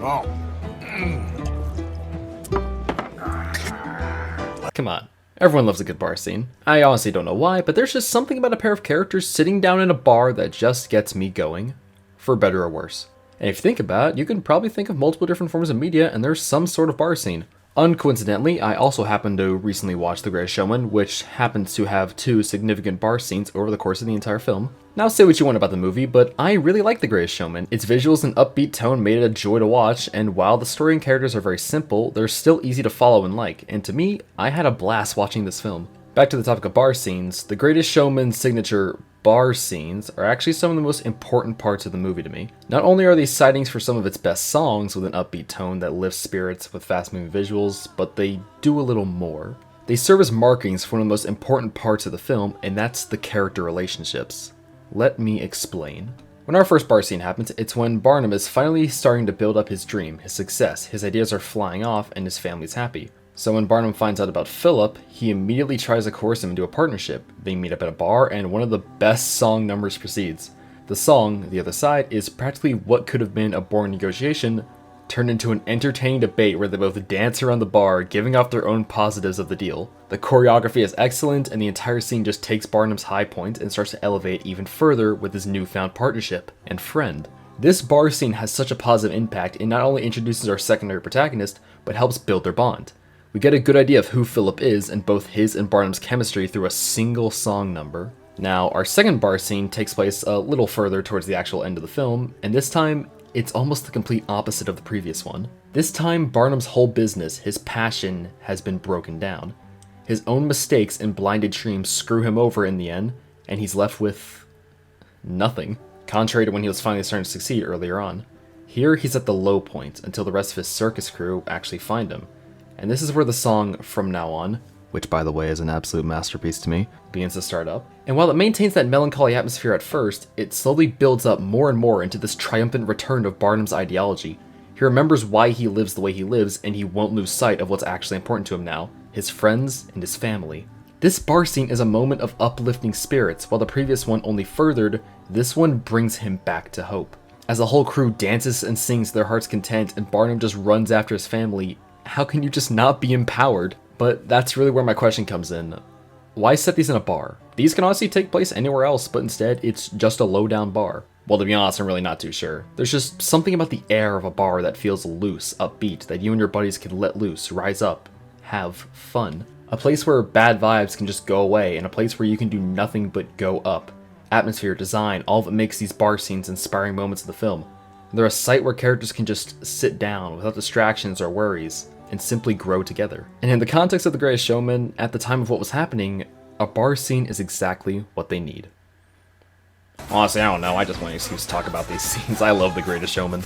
Oh. Come on. Everyone loves a good bar scene. I honestly don't know why, but there's just something about a pair of characters sitting down in a bar that just gets me going, for better or worse. And if you think about it, you can probably think of multiple different forms of media and there's some sort of bar scene. Uncoincidentally, I also happened to recently watch The Greatest Showman, which happens to have two significant bar scenes over the course of the entire film. Now say what you want about the movie, but I really like The Greatest Showman. Its visuals and upbeat tone made it a joy to watch, and while the story and characters are very simple, they're still easy to follow and like, and to me, I had a blast watching this film. Back to the topic of bar scenes, The Greatest Showman's signature bar scenes are actually some of the most important parts of the movie to me. Not only are these sightings for some of its best songs with an upbeat tone that lifts spirits with fast-moving visuals, but they do a little more. They serve as markings for one of the most important parts of the film, and that's the character relationships. Let me explain. When our first bar scene happens, it's when Barnum is finally starting to build up his dream, his success, his ideas are flying off, and his family's happy. So when Barnum finds out about Philip, he immediately tries to coerce him into a partnership. They meet up at a bar, and one of the best song numbers proceeds. The song, The Other Side, is practically what could have been a boring negotiation, turned into an entertaining debate where they both dance around the bar, giving off their own positives of the deal. The choreography is excellent, and the entire scene just takes Barnum's high point and starts to elevate even further with his newfound partnership and friend. This bar scene has such a positive impact, it not only introduces our secondary protagonist, but helps build their bond. We get a good idea of who Philip is and both his and Barnum's chemistry through a single song number. Now, our second bar scene takes place a little further towards the actual end of the film, and this time, it's almost the complete opposite of the previous one. This time, Barnum's whole business, his passion, has been broken down. His own mistakes and blinded dreams screw him over in the end, and he's left with nothing, contrary to when he was finally starting to succeed earlier on. Here, he's at the low point until the rest of his circus crew actually find him. And this is where the song From Now On, which by the way is an absolute masterpiece to me, begins to start up. And while it maintains that melancholy atmosphere at first, it slowly builds up more and more into this triumphant return of Barnum's ideology. He remembers why he lives the way he lives, and he won't lose sight of what's actually important to him now, his friends and his family. This bar scene is a moment of uplifting spirits, while the previous one only furthered, this one brings him back to hope. As the whole crew dances and sings to their heart's content and Barnum just runs after his family, how can you just not be empowered? But that's really where my question comes in. Why set these in a bar? These can honestly take place anywhere else, but instead it's just a low-down bar. Well, to be honest, I'm really not too sure. There's just something about the air of a bar that feels loose, upbeat, that you and your buddies can let loose, rise up, have fun. A place where bad vibes can just go away, and a place where you can do nothing but go up. Atmosphere, design, all of it makes these bar scenes inspiring moments of the film. They're a site where characters can just sit down without distractions or worries and simply grow together. And in the context of The Greatest Showman, at the time of what was happening, a bar scene is exactly what they need. Honestly, I don't know, I just want an excuse to talk about these scenes. I love The Greatest Showman.